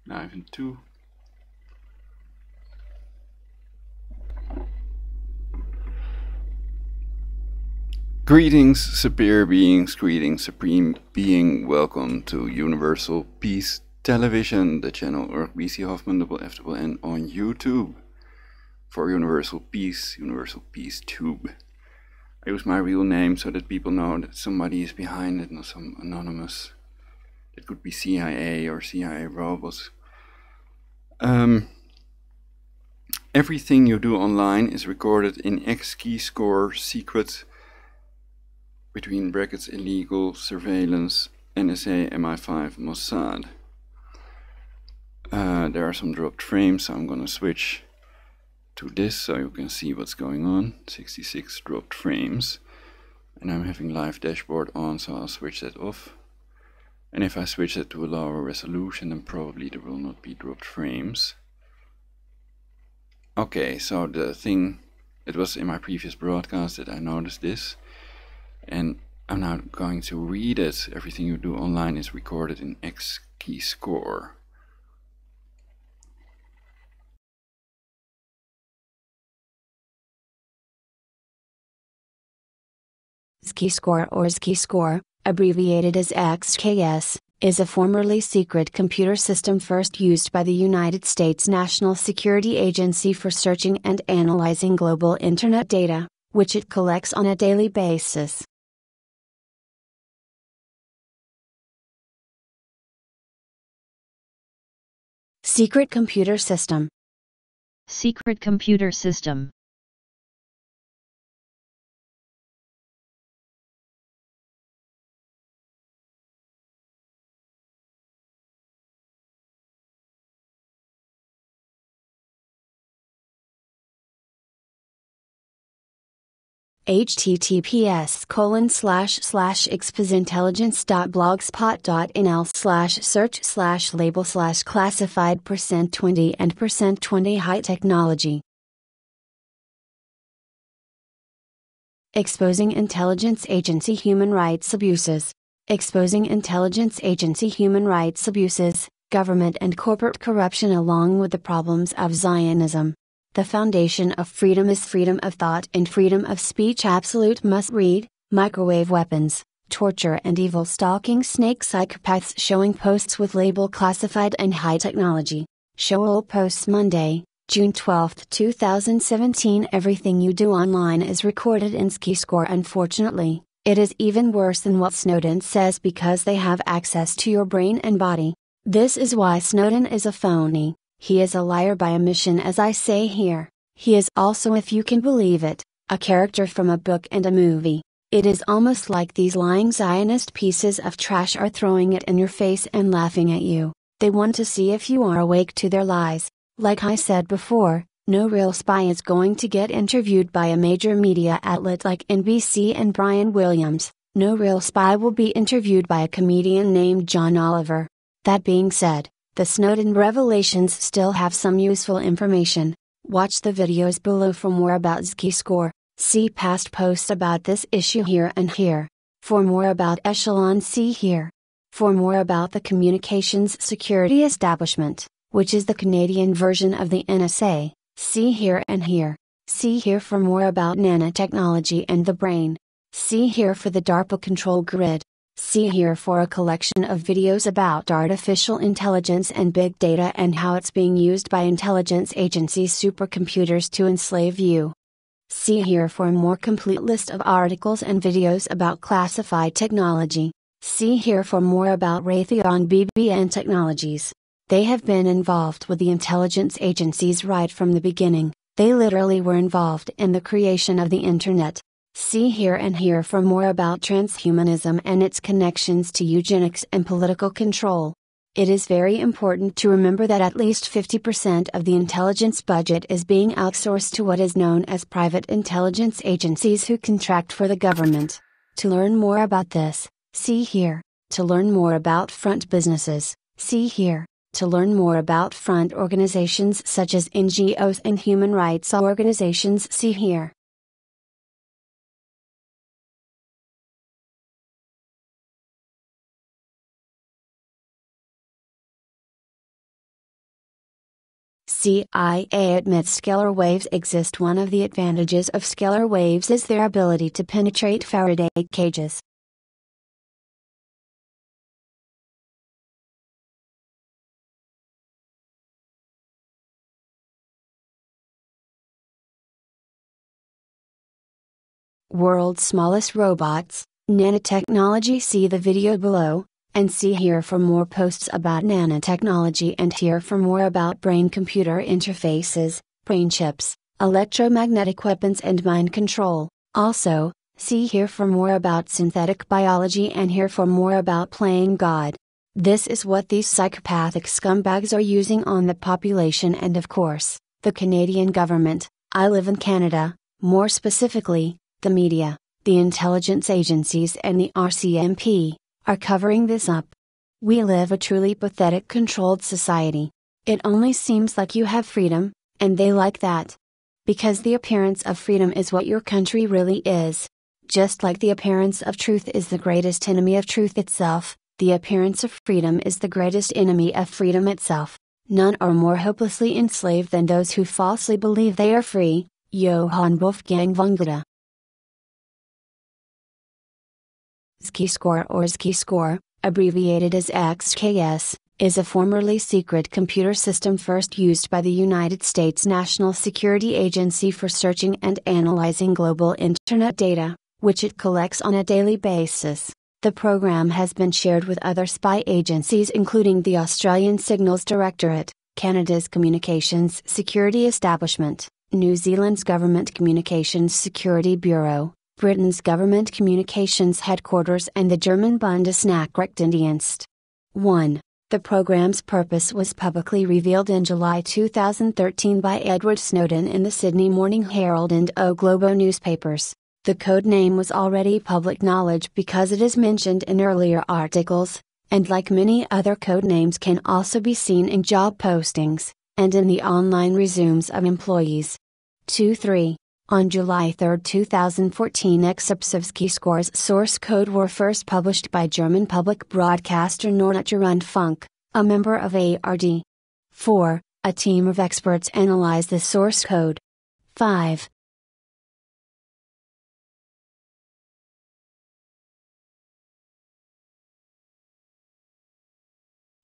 Dive into. Greetings, superior beings, greetings, supreme being. Welcome to Universal Peace Television, the channel BC Hoffman N on YouTube. For Universal Peace Tube. I use my real name so that people know that somebody is behind it, not some anonymous. It could be CIA or CIA robots. Everything you do online is recorded in XKeyscore secret, between brackets, illegal surveillance, NSA, MI5, MOSSAD. There are some dropped frames, so I'm gonna switch to this so you can see what's going on. 66 dropped frames, and I'm having live dashboard on, so I'll switch that off. And if I switch it to a lower resolution, then probably there will not be dropped frames. Okay, so the thing, it was in my previous broadcast that I noticed this, and I'm now going to read it. Everything you do online is recorded in XKeyscore. XKeyscore or XKeyscore, abbreviated as XKS, is a formerly secret computer system first used by the United States National Security Agency for searching and analyzing global Internet data, which it collects on a daily basis. Secret computer system. Secret computer system. https://xposintelligence.blogspot.nl/search/label/classified%20 and %20 high technology. Exposing intelligence agency human rights abuses. Exposing intelligence agency human rights abuses, government and corporate corruption along with the problems of Zionism. The foundation of freedom is freedom of thought and freedom of speech. Absolute must read, microwave weapons, torture and evil stalking snake psychopaths showing posts with label classified and high technology. Show all posts Monday, June 12, 2017. Everything you do online is recorded in XKeyscore. Unfortunately, it is even worse than what Snowden says because they have access to your brain and body. This is why Snowden is a phony. He is a liar by omission, as I say here. He is also, if you can believe it, a character from a book and a movie. It is almost like these lying Zionist pieces of trash are throwing it in your face and laughing at you. They want to see if you are awake to their lies. Like I said before, no real spy is going to get interviewed by a major media outlet like NBC and Brian Williams. No real spy will be interviewed by a comedian named John Oliver. That being said, the Snowden revelations still have some useful information. Watch the videos below for more about XKeyscore. See past posts about this issue here and here. For more about Echelon, see here. For more about the Communications Security Establishment, which is the Canadian version of the NSA, see here and here. See here for more about nanotechnology and the brain. See here for the DARPA control grid. See here for a collection of videos about artificial intelligence and big data and how it's being used by intelligence agencies' supercomputers to enslave you. See here for a more complete list of articles and videos about classified technology. See here for more about Raytheon BBN Technologies. They have been involved with the intelligence agencies right from the beginning. They literally were involved in the creation of the Internet. See here and here for more about transhumanism and its connections to eugenics and political control. It is very important to remember that at least 50% of the intelligence budget is being outsourced to what is known as private intelligence agencies who contract for the government. To learn more about this, see here. To learn more about front businesses, see here. To learn more about front organizations such as NGOs and human rights organizations, see here. CIA admits scalar waves exist. One of the advantages of scalar waves is their ability to penetrate Faraday cages. World's smallest robots, nanotechnology. See the video below, and see here for more posts about nanotechnology, and here for more about brain-computer interfaces, brain chips, electromagnetic weapons and mind control. Also, see here for more about synthetic biology, and here for more about playing God. This is what these psychopathic scumbags are using on the population and of course, the Canadian government. I live in Canada, more specifically, the media, the intelligence agencies and the RCMP, are covering this up. We live a truly pathetic controlled society. It only seems like you have freedom, and they like that. Because the appearance of freedom is what your country really is. Just like the appearance of truth is the greatest enemy of truth itself, the appearance of freedom is the greatest enemy of freedom itself. None are more hopelessly enslaved than those who falsely believe they are free. Johann Wolfgang von Goethe. XKeyscore or XKeyscore, abbreviated as XKS, is a formerly secret computer system first used by the United States National Security Agency for searching and analyzing global Internet data, which it collects on a daily basis. The program has been shared with other spy agencies including the Australian Signals Directorate, Canada's Communications Security Establishment, New Zealand's Government Communications Security Bureau, Britain's Government Communications Headquarters and the German Bundesnachrichtendienst. 1. The program's purpose was publicly revealed in July 2013 by Edward Snowden in the Sydney Morning Herald and O Globo newspapers. The code name was already public knowledge because it is mentioned in earlier articles, and like many other code names can also be seen in job postings, and in the online resumes of employees. 2-3. On July 3, 2014, excerpts of XKeyscore's source code were first published by German public broadcaster Norddeutscher Rundfunk, a member of ARD. 4. A team of experts analyzed the source code. 5.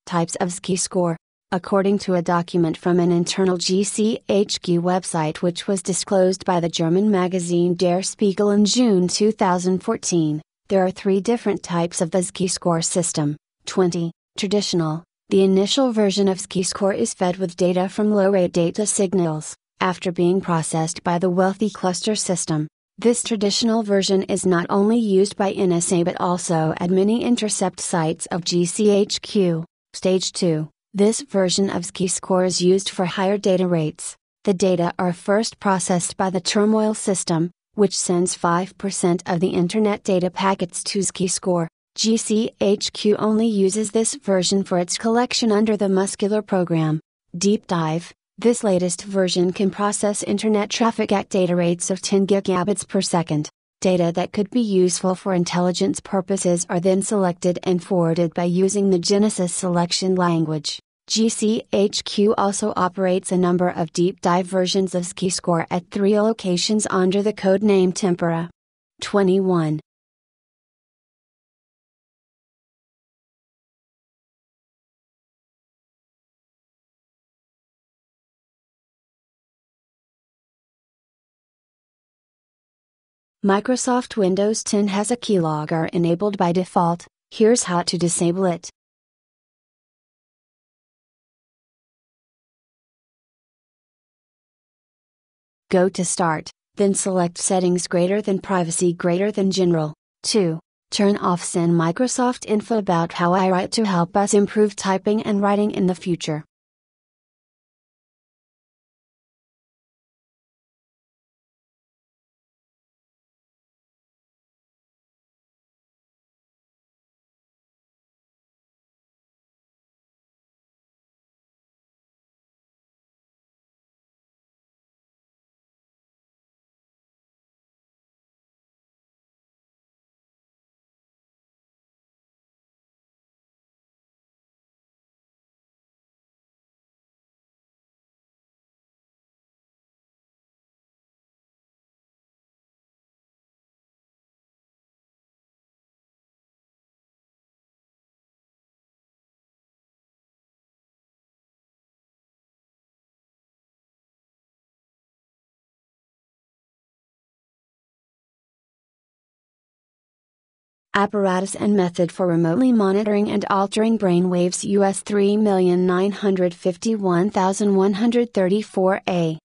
Types of XKeyscore. According to a document from an internal GCHQ website which was disclosed by the German magazine Der Spiegel in June 2014, there are 3 different types of the XKeyscore system. 20. Traditional. The initial version of XKeyscore is fed with data from low-rate data signals, after being processed by the wealthy cluster system. This traditional version is not only used by NSA but also at many intercept sites of GCHQ. Stage 2. This version of XKeyscore is used for higher data rates. The data are first processed by the turmoil system, which sends 5% of the Internet data packets to XKeyscore. GCHQ only uses this version for its collection under the muscular program. Deep dive. This latest version can process Internet traffic at data rates of 10 gigabits per second. Data that could be useful for intelligence purposes are then selected and forwarded by using the Genesis selection language. GCHQ also operates a number of deep dive versions of XKeyscore at 3 locations under the code name Tempora. 21. Microsoft Windows 10 has a keylogger enabled by default. Here's how to disable it. Go to Start, then select Settings Privacy General. 2. Turn off Send Microsoft info about how I write to help us improve typing and writing in the future. Apparatus and method for remotely monitoring and altering brain waves US 3,951,134A.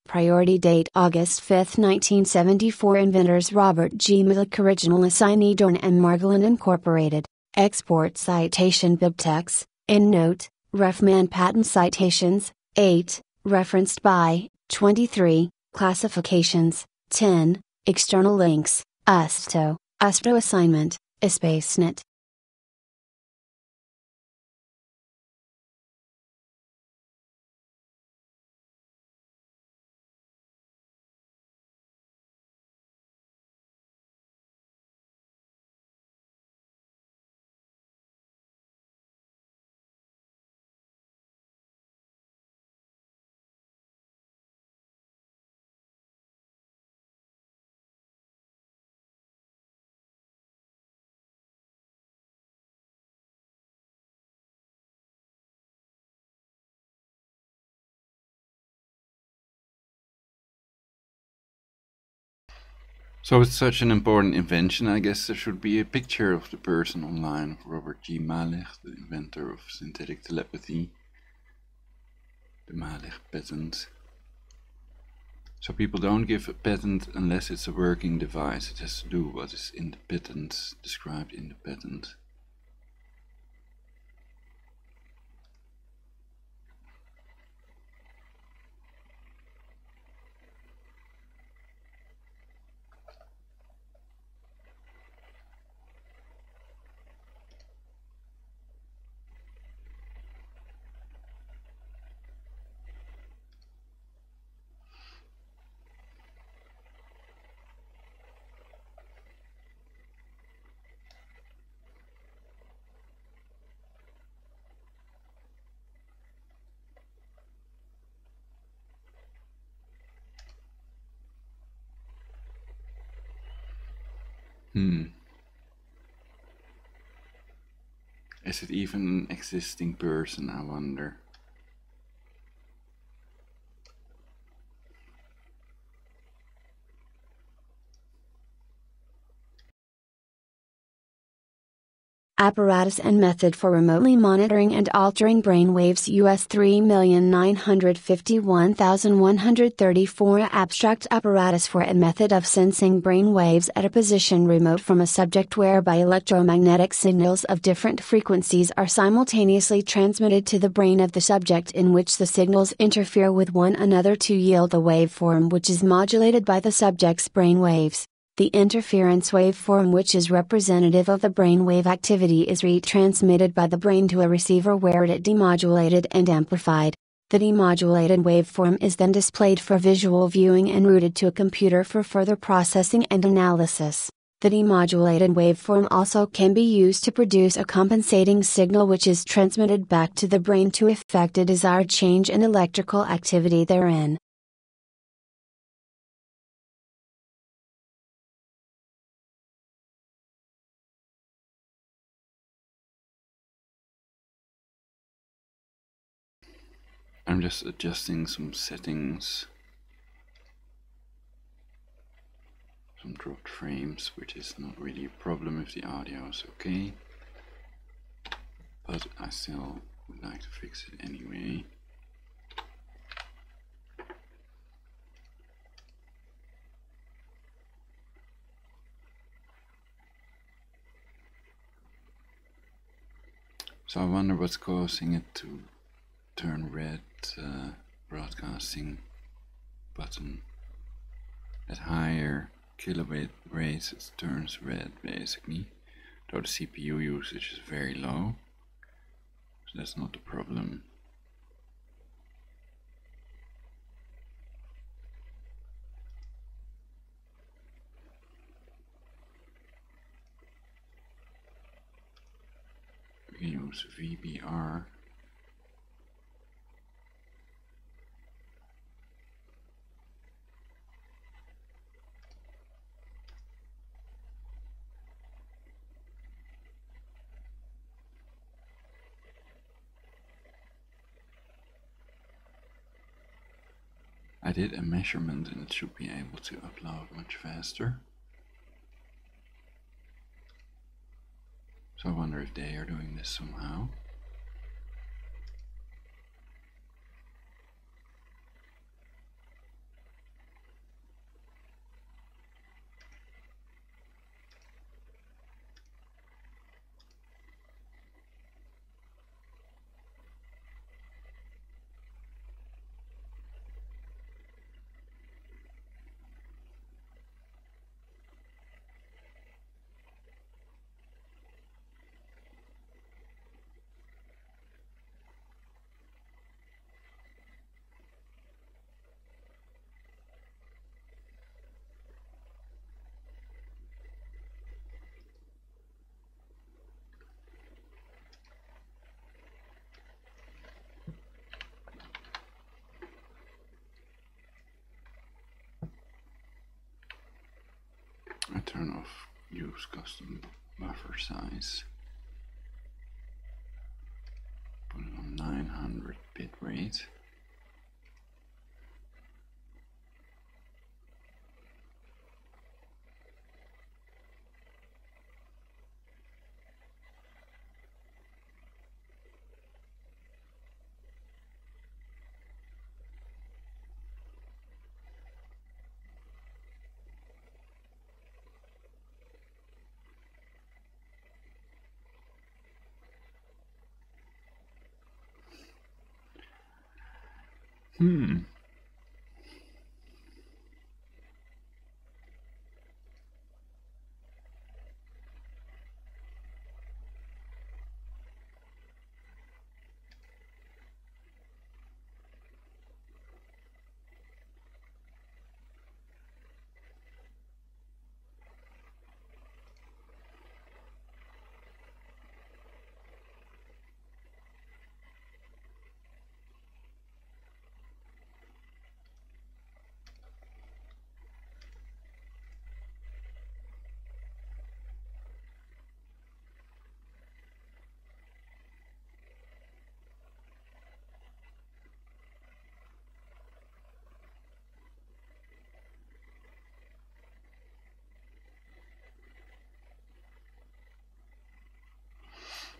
Priority date August 5, 1974. Inventors Robert G. Milik. Original assignee Dorn and Margolin Incorporated. Export citation BibTeX. EndNote, Refman patent citations, 8, referenced by, 23, classifications, 10, external links, USTO assignment, ISpaceNet. So it's such an important invention, I guess there should be a picture of the person online, of Robert G. Mijdrecht, the inventor of synthetic telepathy, the Mijdrecht patent. So people don't give a patent unless it's a working device. It has to do what is in the patent, described in the patent. Is it even an existing person, I wonder? Apparatus and method for remotely monitoring and altering brain waves US 3,951,134. Abstract apparatus for a method of sensing brain waves at a position remote from a subject whereby electromagnetic signals of different frequencies are simultaneously transmitted to the brain of the subject, in which the signals interfere with one another to yield a waveform which is modulated by the subject's brain waves. The interference waveform, which is representative of the brainwave activity, is retransmitted by the brain to a receiver where it is demodulated and amplified. The demodulated waveform is then displayed for visual viewing and routed to a computer for further processing and analysis. The demodulated waveform also can be used to produce a compensating signal which is transmitted back to the brain to effect a desired change in electrical activity therein. I'm just adjusting some settings, some dropped frames, which is not really a problem if the audio is okay, but I still would like to fix it anyway. So I wonder what's causing it to turn red. Broadcasting button at higher kilobit rates, it turns red basically, though the CPU usage is very low, so that's not the problem. We can use VBR. I I did a measurement and it should be able to upload much faster. So I wonder if they are doing this somehow. I turn off use custom buffer size. Put it on 900 bit rate.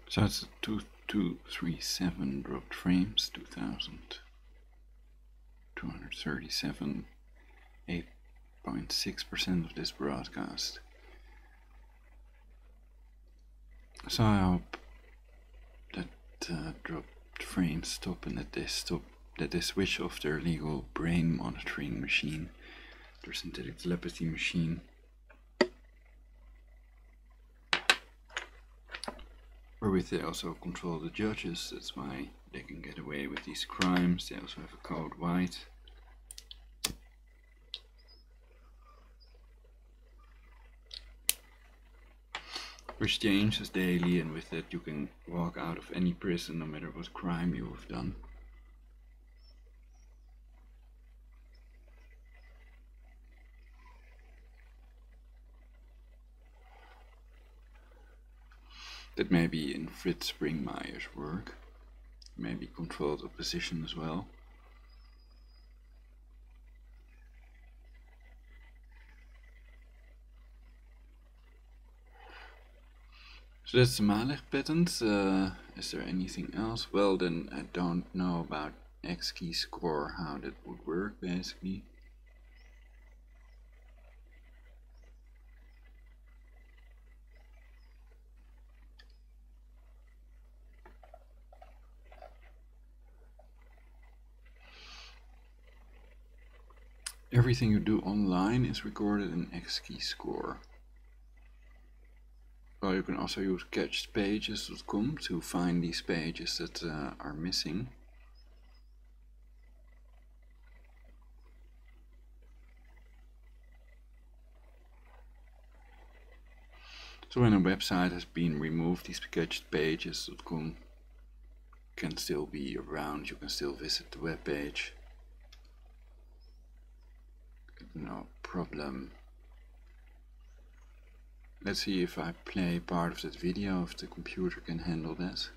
So it's 2237 dropped frames, 2237, 8.6% of this broadcast. So I hope that dropped frames stop and that they switch off their legal brain monitoring machine, their synthetic telepathy machine. Wherewith they also control the judges, that's why they can get away with these crimes. They also have a code white. Which changes daily, and with that you can walk out of any prison no matter what crime you have done. That may be in Fritz Springmeier's work, maybe controlled opposition as well. So that's the Mijdrecht patent. Is there anything else? Well, then I don't know about XKeyscore, how that would work basically. Everything you do online is recorded in XKeyscore. Well, you can also use catchedpages.com to find these pages that are missing. So when a website has been removed, these catchedpages.com can still be around. You can still visit the web page. No problem. Let's see if I play part of that video, if the computer can handle that.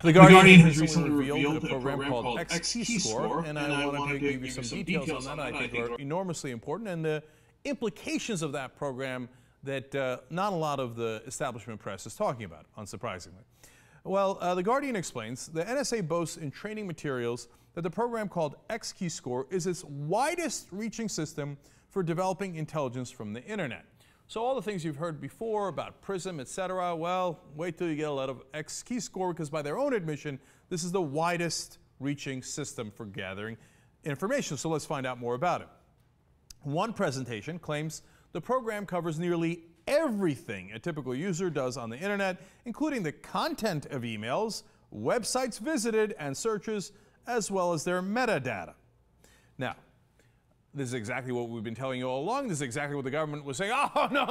The Guardian has recently revealed a program called XKeyscore, and I wanted to give you some details on that I think are enormously important, and the implications of that program that not a lot of the establishment press is talking about, unsurprisingly. Well, the Guardian explains the NSA boasts in training materials that the program called XKeyscore is its widest reaching system for developing intelligence from the internet. So all the things you've heard before about PRISM, etc., well, wait till you get a lot of XKeyscore, because by their own admission, this is the widest reaching system for gathering information. So let's find out more about it. One presentation claims the program covers nearly everything a typical user does on the internet, including the content of emails, websites visited, and searches, as well as their metadata. Now, this is exactly what we've been telling you all along. This is exactly what the government was saying. Oh, no,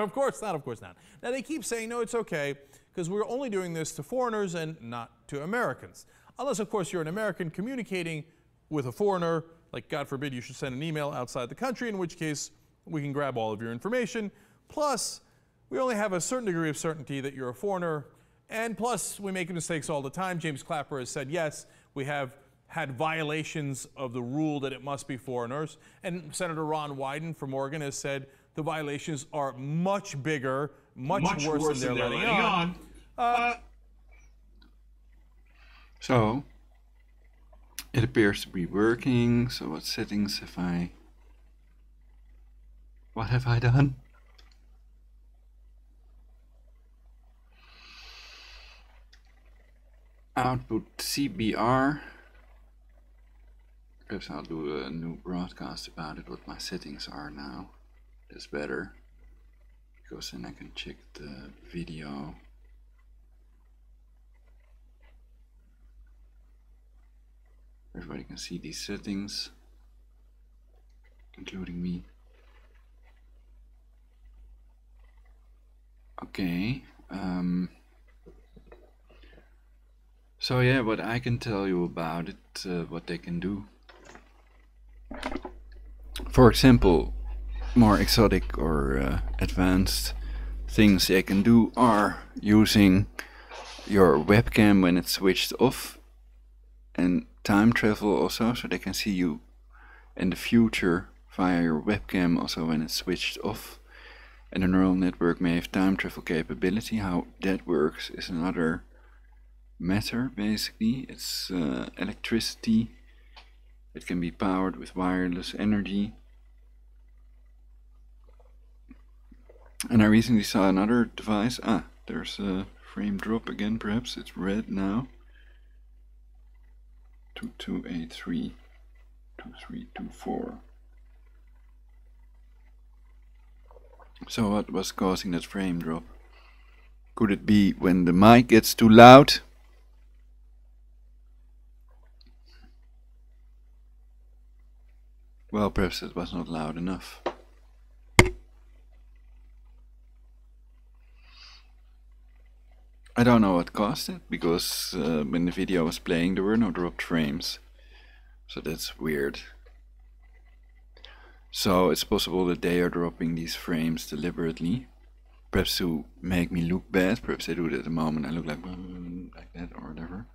of course not, of course not. Now, they keep saying, no, it's okay, because we're only doing this to foreigners and not to Americans. Unless, of course, you're an American communicating with a foreigner, like, God forbid, you should send an email outside the country, in which case we can grab all of your information. Plus, we only have a certain degree of certainty that you're a foreigner, and plus, we make mistakes all the time. James Clapper has said, yes, we have had violations of the rule that it must be foreigners. And Senator Ron Wyden from Oregon has said the violations are much bigger, much worse than they're letting on. So, it appears to be working. So what settings have I... What have I done? Output CBR. Perhaps I'll do a new broadcast about it, what my settings are now. That's better, because then I can check the video. Everybody can see these settings, including me. Okay. So yeah, what I can tell you about it, what they can do. For example, more exotic or advanced things they can do are using your webcam when it's switched off, and time travel also, so they can see you in the future via your webcam also when it's switched off. And a neural network may have time travel capability. How that works is another matter, basically. It's electricity. It can be powered with wireless energy. And I recently saw another device. Ah, there's a frame drop again, perhaps. It's red now. 2283 2324. So what was causing that frame drop? Could it be when the mic gets too loud? Well, perhaps it was not loud enough. I don't know what caused it, because when the video was playing there were no dropped frames. So that's weird. So it's possible that they are dropping these frames deliberately. Perhaps to make me look bad. Perhaps they do it at the moment I look like that or whatever.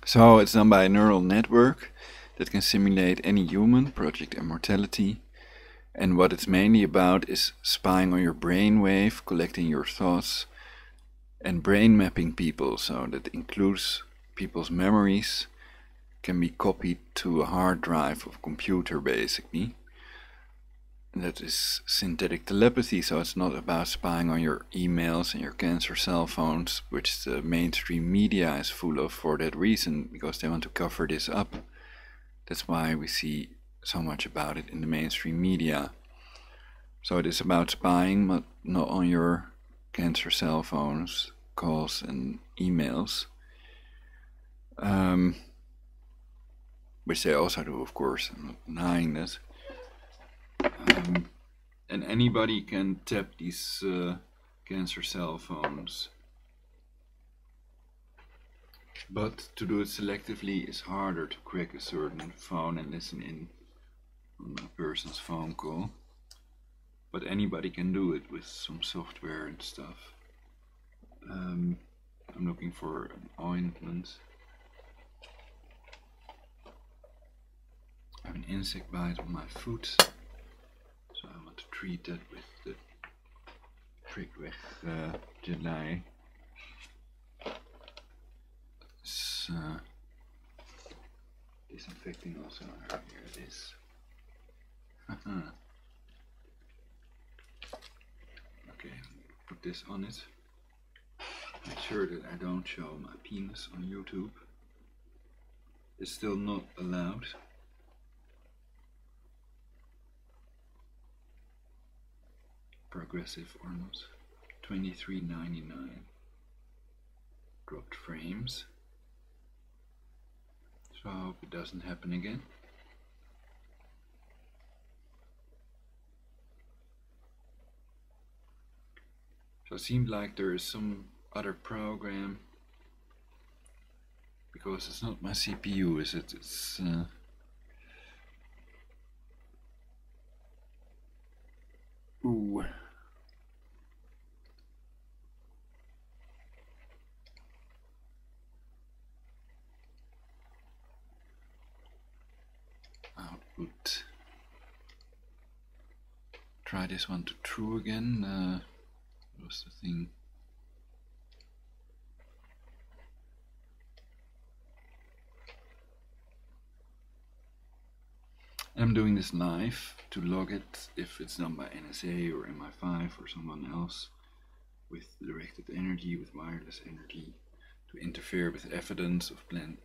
So it's done by a neural network that can simulate any human, Project Immortality. And what it's mainly about is spying on your brainwave, collecting your thoughts, and brain mapping people. So that includes people's memories, can be copied to a hard drive of a computer, basically. And that is synthetic telepathy, so it's not about spying on your emails and your cancer cell phones, which the mainstream media is full of for that reason, because they want to cover this up. That's why we see so much about it in the mainstream media. So it is about spying, but not on your cancer cell phones, calls and emails. Which they also do, of course, I'm not denying that. And anybody can tap these cancer cell phones. But to do it selectively is harder, to crack a certain phone and listen in on a person's phone call. But anybody can do it with some software and stuff. I'm looking for an ointment. I have an insect bite on my foot, so I want to treat that with the prikweg gelei. It's disinfecting also. Here it is. Okay, put this on it. Make sure that I don't show my penis on YouTube. It's still not allowed. Progressive or not. $23.99. Dropped frames. So I hope it doesn't happen again. So it seemed like there is some other program, because it's not my CPU, is it? It's ooh. Output. Try this one to true again. What's the thing? I'm doing this live to log it if it's done by NSA or MI5 or someone else with directed energy, with wireless energy, to interfere with evidence of planned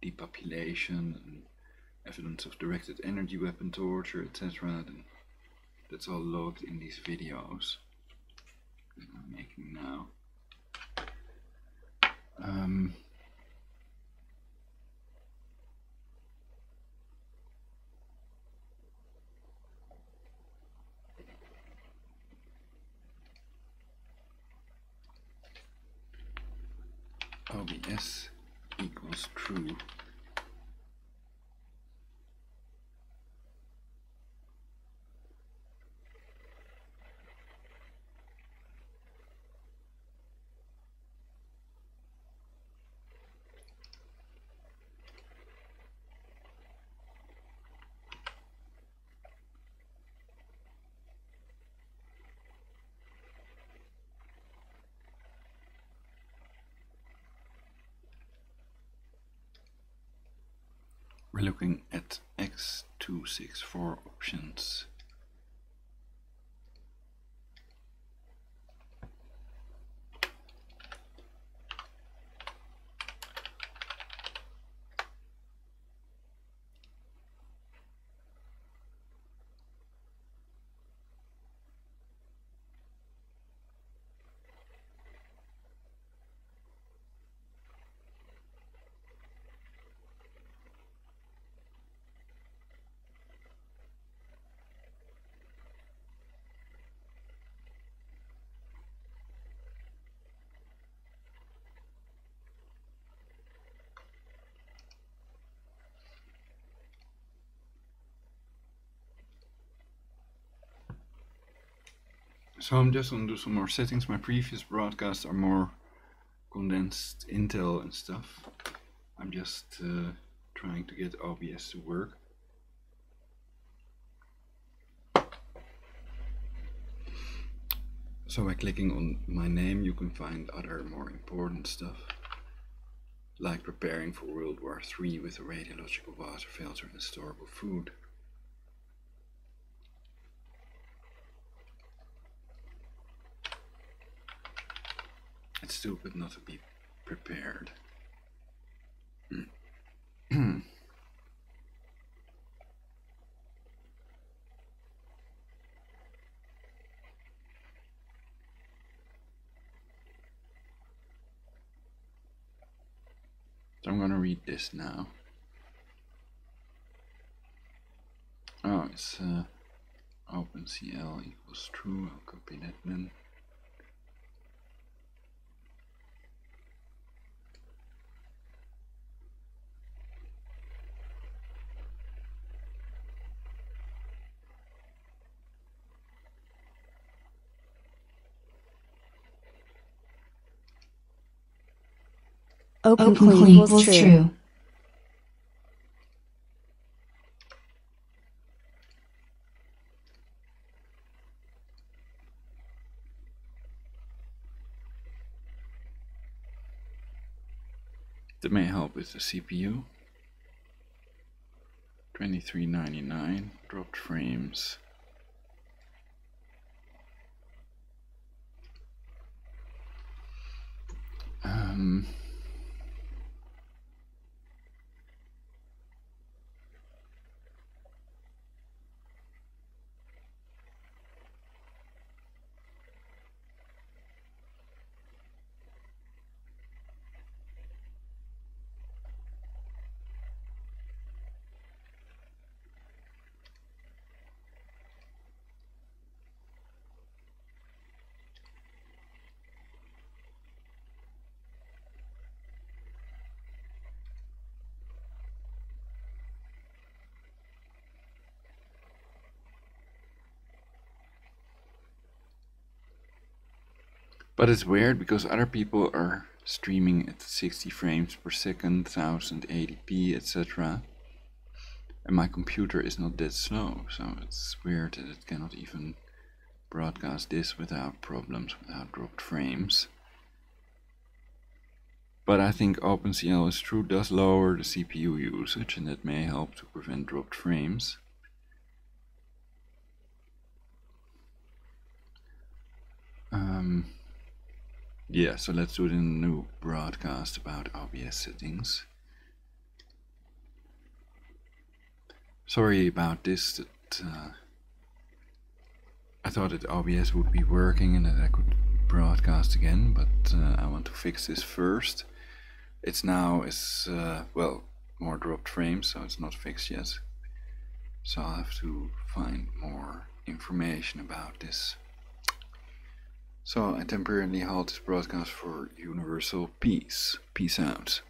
depopulation and evidence of directed energy weapon torture, etc. That's all logged in these videos that I'm making now. OBS equals true. We're looking at X264 options. So I'm just going to do some more settings. My previous broadcasts are more condensed intel and stuff. I'm just trying to get OBS to work. So by clicking on my name you can find other more important stuff, like preparing for World War III with a radiological water filter and storable food. It's stupid not to be prepared. So I'm going to read this now. Oh, it's OpenCL equals true. I'll copy that then. OpenClean equals true. That may help with the CPU. 23.99 dropped frames. But it's weird because other people are streaming at 60 frames per second, 1080p, etc. And my computer is not that slow, so it's weird that it cannot even broadcast this without problems, without dropped frames. But I think OpenCL is true, does lower the CPU usage, and that may help to prevent dropped frames. Yeah, so let's do it in a new broadcast about OBS settings. Sorry about this, that I thought that OBS would be working and that I could broadcast again, but I want to fix this first. It's now, well, more dropped frames, so it's not fixed yet. So I'll have to find more information about this. So I temporarily halt this broadcast for universal peace. Peace out.